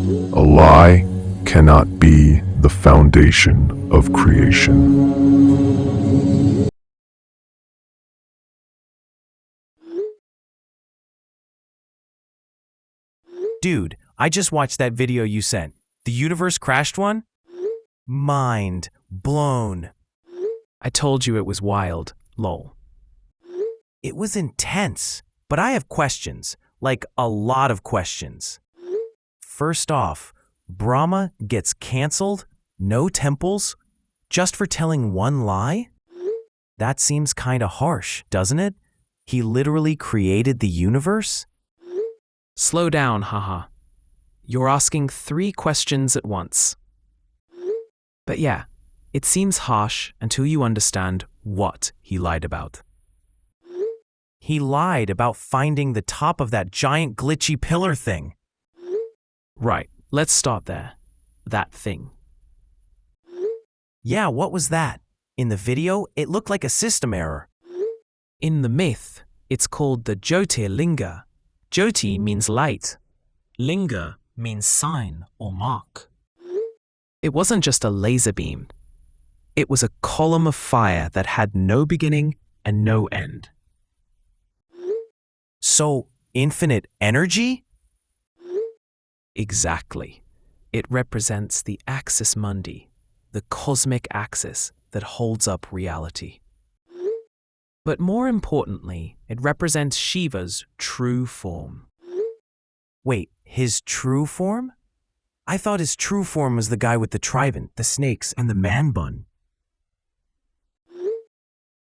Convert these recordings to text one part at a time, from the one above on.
A lie cannot be the foundation of creation. Dude, I just watched that video you sent. The universe crashed one? Mind blown. I told you it was wild, lol. It was intense, but I have questions, like a lot of questions. First off, Brahma gets canceled, no temples, just for telling one lie? That seems kinda harsh, doesn't it? He literally created the universe? Slow down, haha. You're asking 3 questions at once. But yeah, it seems harsh until you understand what he lied about. He lied about finding the top of that giant glitchy pillar thing. Right, let's start there. That thing. Yeah, what was that? In the video, it looked like a system error. In the myth, it's called the Jyotirlinga. Jyoti means light. Linga means sign or mark. It wasn't just a laser beam. It was a column of fire that had no beginning and no end. So, infinite energy? Exactly. It represents the axis mundi, the cosmic axis that holds up reality. But more importantly, it represents Shiva's true form. Wait, his true form? I thought his true form was the guy with the trident, the snakes, and the man bun.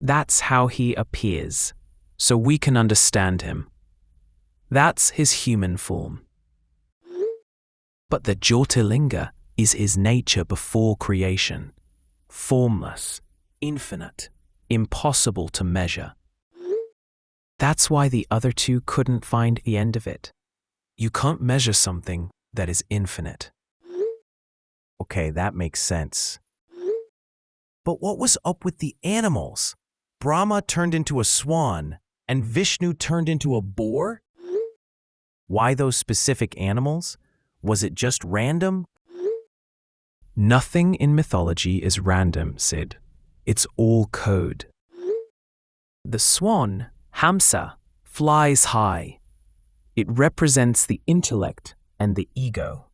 That's how he appears, so we can understand him. That's his human form. But the Jyotirlinga is his nature before creation. Formless, infinite, impossible to measure. That's why the other two couldn't find the end of it. You can't measure something that is infinite. Okay, that makes sense. But what was up with the animals? Brahma turned into a swan, and Vishnu turned into a boar? Why those specific animals? Was it just random? Nothing in mythology is random, Sid. It's all code. The swan, Hamsa, flies high. It represents the intellect and the ego.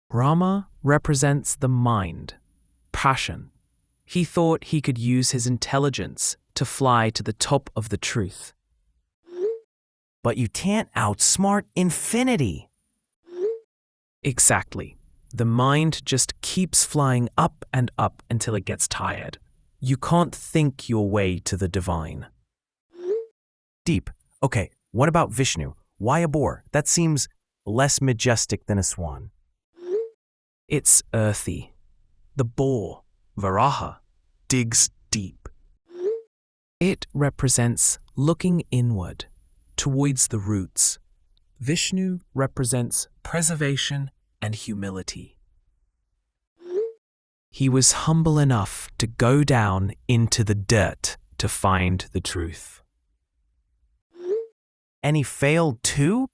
Brahma represents the mind, passion. He thought he could use his intelligence to fly to the top of the truth. But you can't outsmart infinity. Exactly. The mind just keeps flying up and up until it gets tired. You can't think your way to the divine. Deep. Okay, what about Vishnu? Why a boar? That seems less majestic than a swan. It's earthy. The boar, Varaha, digs deep. It represents looking inward, towards the roots. Vishnu represents preservation and humility. He was humble enough to go down into the dirt to find the truth. And he failed too?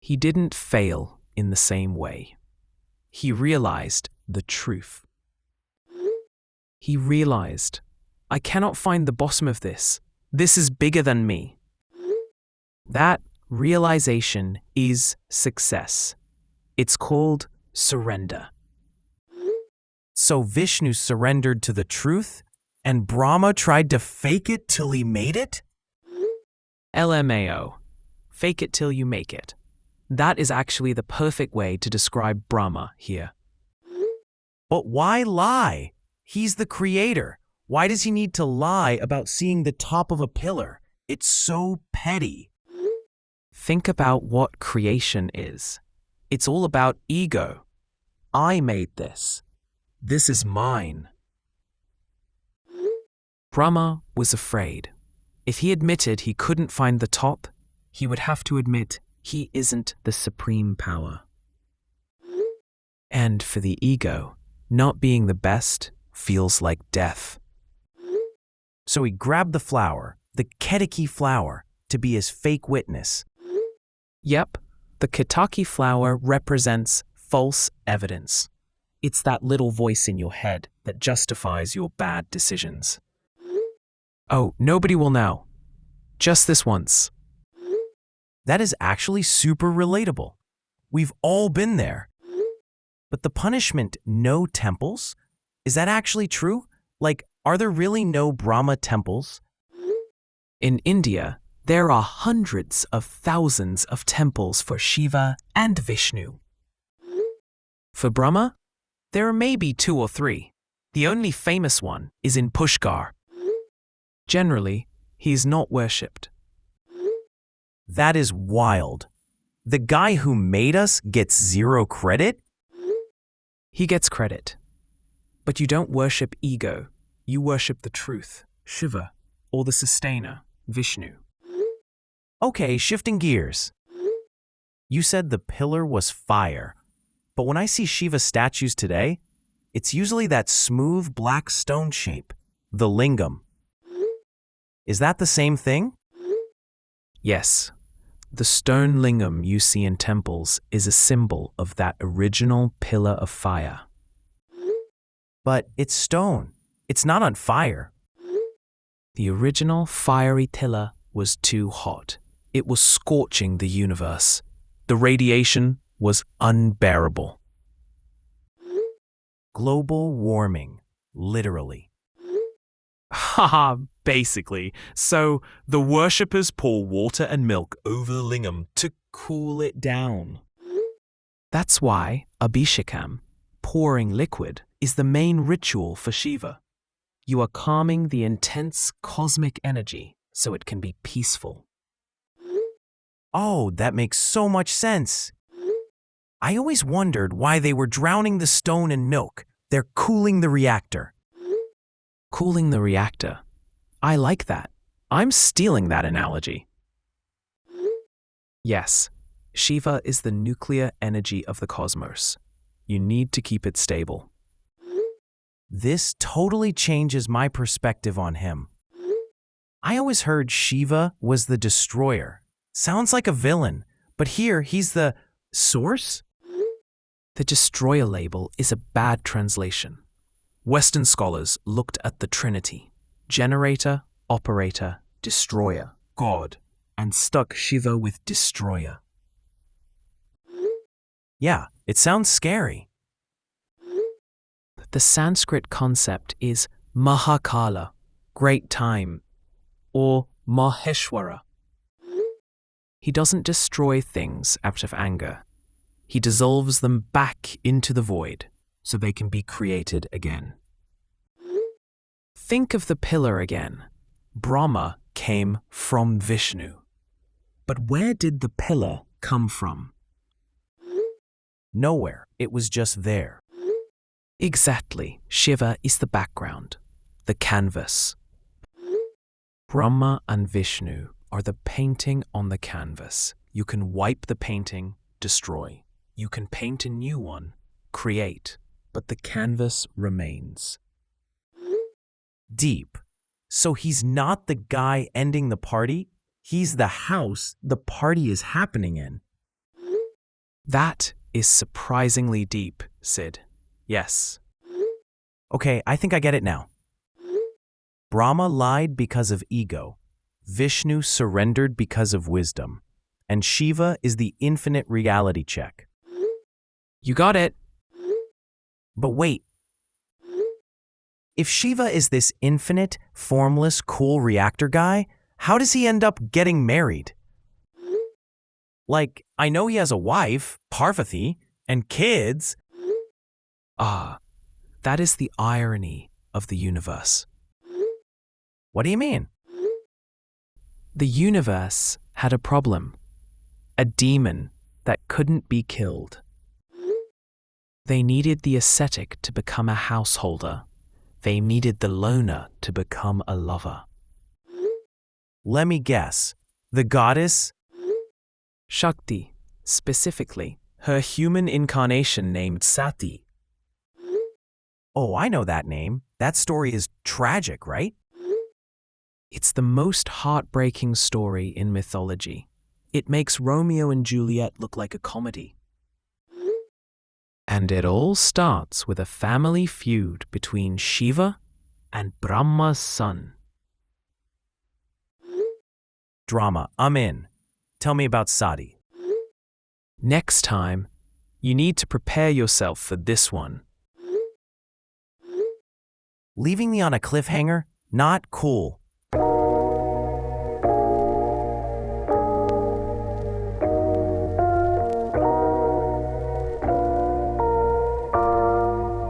He didn't fail in the same way. He realized the truth. He realized, I cannot find the bottom of this. This is bigger than me. That realization is success. It's called surrender. So Vishnu surrendered to the truth, and Brahma tried to fake it till he made it? LMAO. Fake it till you make it. That is actually the perfect way to describe Brahma here. But why lie? He's the creator. Why does he need to lie about seeing the top of a pillar? It's so petty. Think about what creation is. It's all about ego. I made this. This is mine. Brahma was afraid. If he admitted he couldn't find the top, he would have to admit he isn't the supreme power. And for the ego, not being the best feels like death. So he grabbed the flower, the Ketaki flower, to be his fake witness. Yep, The Ketaki flower represents false evidence. It's that little voice in your head that justifies your bad decisions. Oh, nobody will know. Just this once. That is actually super relatable. We've all been there. But the punishment, no temples? Is that actually true? Like, are there really no Brahma temples? In India, there are hundreds of thousands of temples for Shiva and Vishnu. For Brahma, there are maybe 2 or 3. The only famous one is in Pushkar. Generally, he is not worshipped. That is wild. The guy who made us gets 0 credit? He gets credit. But you don't worship ego. You worship the truth, Shiva, or the sustainer, Vishnu. Okay, shifting gears. You said the pillar was fire, but when I see Shiva statues today, it's usually that smooth black stone shape, the lingam. Is that the same thing? Yes, the stone lingam you see in temples is a symbol of that original pillar of fire. But it's stone. It's not on fire. The original fiery pillar was too hot. It was scorching the universe. The radiation was unbearable. Global warming, literally. Haha, basically. So the worshippers pour water and milk over the lingam to cool it down. That's why Abhishekam, pouring liquid, is the main ritual for Shiva. You are calming the intense cosmic energy so it can be peaceful. Oh, that makes so much sense. I always wondered why they were drowning the stone in milk. They're cooling the reactor. Cooling the reactor. I like that. I'm stealing that analogy. Yes, Shiva is the nuclear energy of the cosmos. You need to keep it stable. This totally changes my perspective on him. I always heard Shiva was the destroyer. Sounds like a villain, but here he's the source? The destroyer label is a bad translation. Western scholars looked at the Trinity, generator, operator, destroyer, God, and stuck Shiva with destroyer. Yeah, it sounds scary. The Sanskrit concept is Mahakala, great time, or Maheshwara. He doesn't destroy things out of anger. He dissolves them back into the void so they can be created again. Think of the pillar again. Brahma came from Vishnu. But where did the pillar come from? Nowhere. It was just there. Exactly. Shiva is the background, the canvas. Brahma and Vishnu are the painting on the canvas. You can wipe the painting, destroy. You can paint a new one, create, but the canvas remains. Deep. So he's not the guy ending the party? He's the house the party is happening in. That is surprisingly deep, Sid. Yes. Okay, I think I get it now. Brahma lied because of ego. Vishnu surrendered because of wisdom. And Shiva is the infinite reality check. You got it. But wait. If Shiva is this infinite, formless, cool reactor guy, how does he end up getting married? Like, I know he has a wife, Parvati, and kids. Ah, that is the irony of the universe. What do you mean? The universe had a problem. A demon that couldn't be killed. They needed the ascetic to become a householder. They needed the loner to become a lover. Let me guess. The goddess? Shakti, specifically, her human incarnation named Sati. Oh, I know that name. That story is tragic, right? It's the most heartbreaking story in mythology. It makes Romeo and Juliet look like a comedy. And it all starts with a family feud between Shiva and Brahma's son. Drama, I'm in. Tell me about Sati. Next time, you need to prepare yourself for this one. Leaving me on a cliffhanger? Not cool.